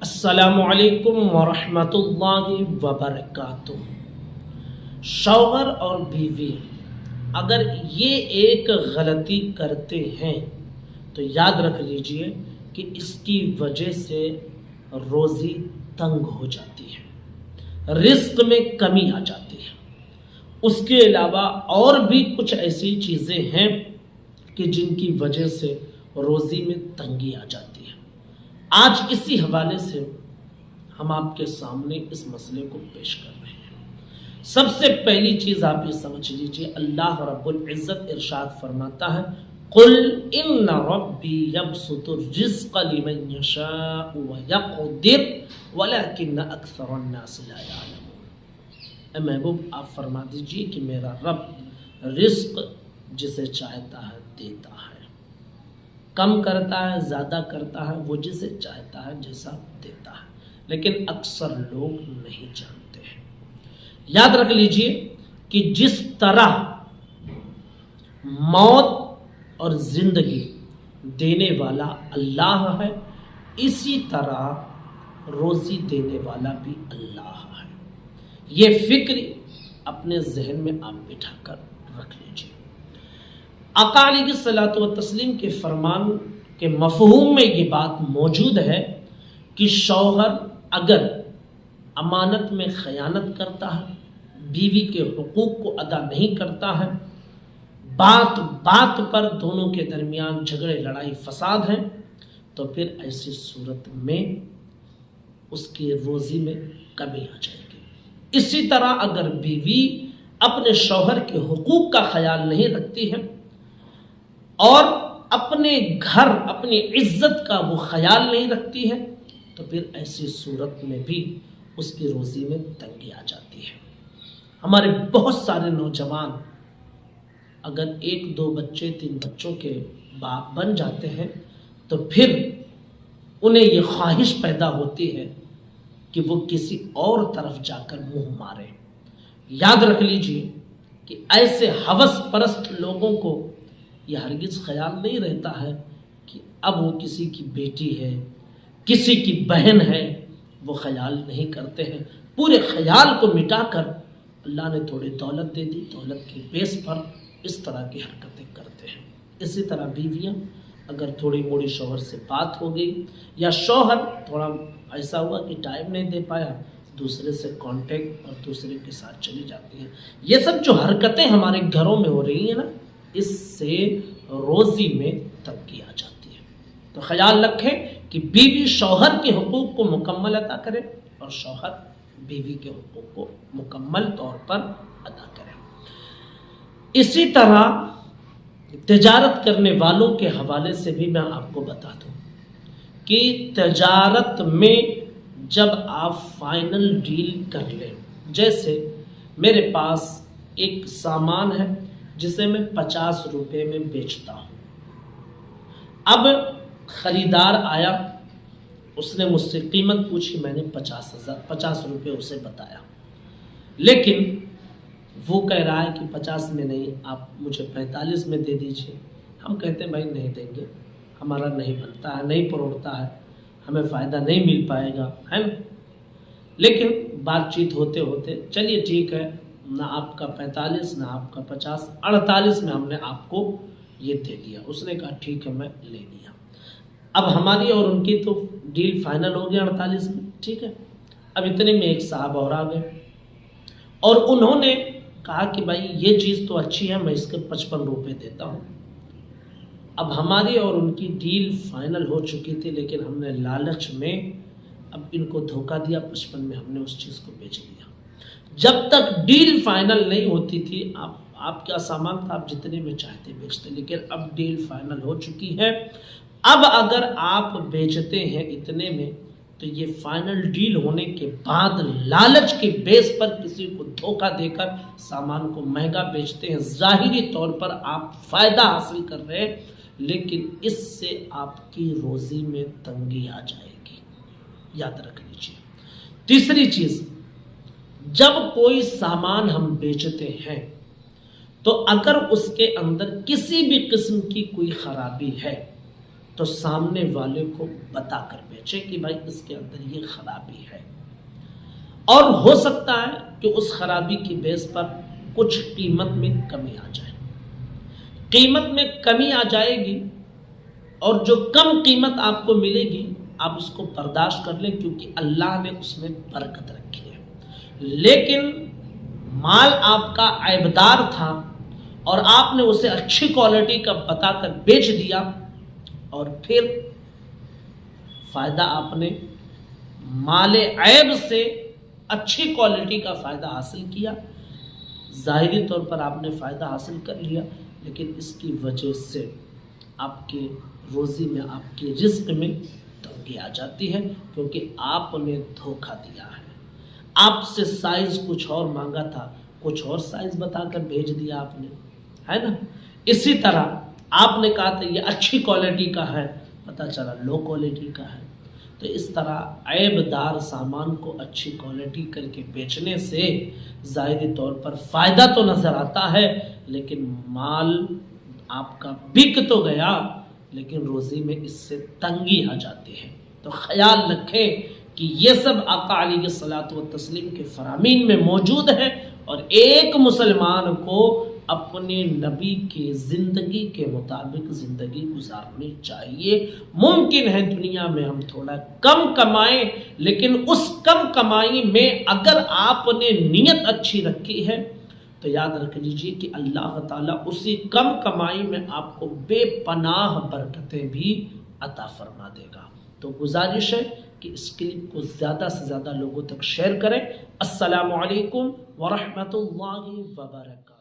السلام علیکم ورحمۃ اللہ وبرکاتہ۔ شوہر اور بیوی اگر یہ ایک غلطی کرتے ہیں تو یاد رکھ لیجئے کہ اس کی وجہ سے روزی تنگ ہو جاتی ہے، رزق میں کمی آ جاتی ہے۔ اس کے علاوہ اور بھی کچھ ایسی چیزیں ہیں کہ جن کی وجہ سے روزی میں تنگی آ جاتی ہے۔ آج اسی حوالے سے ہم آپ کے سامنے اس مسئلے کو پیش کر رہے ہیں۔ سب سے پہلی چیز آپ یہ سمجھ لیجئے، اللہ رب العزت ارشاد فرماتا ہے قُلْ إِنَّ رَبِّي يَبْسُطُ الرِّزْقَ لِمَن يَشَاءُ وَيَقْدِرُ وَلَكِنَّ أَكْثَرَ النَّاسِ لَا يَعْلَمُونَ۔ اے محبوب آپ فرما دیجئے کہ میرا رب رزق جسے چاہتا ہے دیتا ہے، کم کرتا ہے، زیادہ کرتا ہے، وہ جسے چاہتا ہے جیسا دیتا ہے، لیکن اکثر لوگ نہیں جانتے ہیں۔ یاد رکھ لیجئے کہ جس طرح موت اور زندگی دینے والا اللہ ہے، اسی طرح روزی دینے والا بھی اللہ ہے۔ یہ فکر اپنے ذہن میں آپ بٹھا کر رکھ لیجئے۔ آقا علیہ الصلوۃ والتسلیم کے فرمان کے مفہوم میں یہ بات موجود ہے کہ شوہر اگر امانت میں خیانت کرتا ہے، بیوی کے حقوق کو ادا نہیں کرتا ہے، بات بات پر دونوں کے درمیان جھگڑے لڑائی فساد ہیں، تو پھر ایسی صورت میں اس کی روزی میں کمی آ جائے گی۔ اسی طرح اگر بیوی اپنے شوہر کے حقوق کا خیال نہیں رکھتی ہے اور اپنے گھر اپنی عزت کا وہ خیال نہیں رکھتی ہے، تو پھر ایسی صورت میں بھی اس کی روزی میں تنگی آ جاتی ہے۔ ہمارے بہت سارے نوجوان اگر 1-2 بچے 3 بچوں کے باپ بن جاتے ہیں تو پھر انہیں یہ خواہش پیدا ہوتی ہے کہ وہ کسی اور طرف جا کر منہ مارے۔ یاد رکھ لیجئے کہ ایسے ہوس پرست لوگوں کو یہ ہرگز خیال نہیں رہتا ہے کہ اب وہ کسی کی بیٹی ہے، کسی کی بہن ہے، وہ خیال نہیں کرتے ہیں۔ پورے خیال کو مٹا کر اللہ نے تھوڑی دولت دے دی، دولت کے بیس پر اس طرح کی حرکتیں کرتے ہیں۔ اسی طرح بیویاں اگر تھوڑی موڑی شوہر سے بات ہو گئی یا شوہر تھوڑا ایسا ہوا کہ ٹائم نہیں دے پایا، دوسرے سے کانٹیکٹ اور دوسرے کے ساتھ چلی جاتی ہیں۔ یہ سب جو حرکتیں ہمارے گھروں میں ہو رہی ہیں نا، اس سے روزی میں تنگی آ جاتی ہے۔ تو خیال رکھیں کہ بیوی شوہر کے حقوق کو مکمل ادا کرے اور شوہر بیوی کے حقوق کو مکمل طور پر ادا کرے۔ اسی طرح تجارت کرنے والوں کے حوالے سے بھی میں آپ کو بتا دوں کہ تجارت میں جب آپ فائنل ڈیل کر لیں، جیسے میرے پاس ایک سامان ہے جسے میں 50 روپے میں بیچتا ہوں، اب خریدار آیا، اس نے مجھ سے قیمت پوچھی، میں نے 50 روپے اسے بتایا، لیکن وہ کہہ رہا ہے کہ 50 میں نہیں، آپ مجھے 45 میں دے دیجئے۔ ہم کہتے ہیں بھائی نہیں دیں گے، ہمارا نہیں بنتا ہے، نہیں پروڑتا ہے، ہمیں فائدہ نہیں مل پائے گا، ہے نا۔ لیکن بات چیت ہوتے ہوتے چلیے ٹھیک ہے، نہ آپ کا 45 نہ آپ کا 50، 48 میں ہم نے آپ کو یہ دے دیا۔ اس نے کہا ٹھیک ہے، میں لے لیا۔ اب ہماری اور ان کی تو ڈیل فائنل ہو گیا 48 میں، ٹھیک ہے۔ اب اتنے میں ایک صاحب اور آ گئے اور انہوں نے کہا کہ بھائی یہ چیز تو اچھی ہے، میں اس کے 55 روپے دیتا ہوں۔ اب ہماری اور ان کی ڈیل فائنل ہو چکی تھی، لیکن ہم نے لالچ میں اب ان کو دھوکہ دیا، 55 میں ہم نے اس چیز کو بیچ دیا۔ جب تک ڈیل فائنل نہیں ہوتی تھی، آپ کا سامان تھا، آپ جتنے میں چاہتے بیچتے، لیکن اب ڈیل فائنل ہو چکی ہے۔ اب اگر آپ بیچتے ہیں اتنے میں تو یہ فائنل ڈیل ہونے کے بعد لالچ کے بیس پر کسی کو دھوکہ دے کر سامان کو مہنگا بیچتے ہیں۔ ظاہری طور پر آپ فائدہ حاصل کر رہے ہیں، لیکن اس سے آپ کی روزی میں تنگی آ جائے گی، یاد رکھ لیجیے۔ تیسری چیز، جب کوئی سامان ہم بیچتے ہیں تو اگر اس کے اندر کسی بھی قسم کی کوئی خرابی ہے تو سامنے والے کو بتا کر بیچے کہ بھائی اس کے اندر یہ خرابی ہے، اور ہو سکتا ہے کہ اس خرابی کی بیس پر کچھ قیمت میں کمی آ جائے، قیمت میں کمی آ جائے گی، اور جو کم قیمت آپ کو ملے گی آپ اس کو برداشت کر لیں، کیونکہ اللہ نے اس میں برکت رکھی ہے۔ لیکن مال آپ کا عیبدار تھا اور آپ نے اسے اچھی کوالٹی کا بتا کر بیچ دیا، اور پھر فائدہ آپ نے مال عیب سے اچھی کوالٹی کا فائدہ حاصل کیا، ظاہری طور پر آپ نے فائدہ حاصل کر لیا، لیکن اس کی وجہ سے آپ کے روزی میں، آپ کے رزق میں تنگی آ جاتی ہے، کیونکہ آپ نے دھوکہ دیا ہے۔ آپ سے سائز کچھ اور مانگا تھا، کچھ اور سائز بتا کر بھیج دیا آپ نے، ہے نا۔ اسی طرح آپ نے کہا تھا یہ اچھی کوالٹی کا ہے، پتہ چلا لو کوالٹی کا ہے۔ تو اس طرح عیب دار سامان کو اچھی کوالٹی کر کے بیچنے سے ظاہری طور پر فائدہ تو نظر آتا ہے، لیکن مال آپ کا بک تو گیا، لیکن روزی میں اس سے تنگی آ جاتی ہے۔ تو خیال رکھیں کہ یہ سب آقا علیہ الصلوۃ والتسلیم کے فرامین میں موجود ہے، اور ایک مسلمان کو اپنے نبی کی زندگی کے مطابق زندگی گزارنی چاہیے۔ ممکن ہے دنیا میں ہم تھوڑا کم کمائیں، لیکن اس کم کمائی میں اگر آپ نے نیت اچھی رکھی ہے تو یاد رکھ لیجیے کہ اللہ تعالیٰ اسی کم کمائی میں آپ کو بے پناہ برکتیں بھی عطا فرما دے گا۔ تو گزارش ہے کہ اس کلپ کو زیادہ سے زیادہ لوگوں تک شیئر کریں۔ السلام علیکم ورحمۃ اللہ وبرکاتہ۔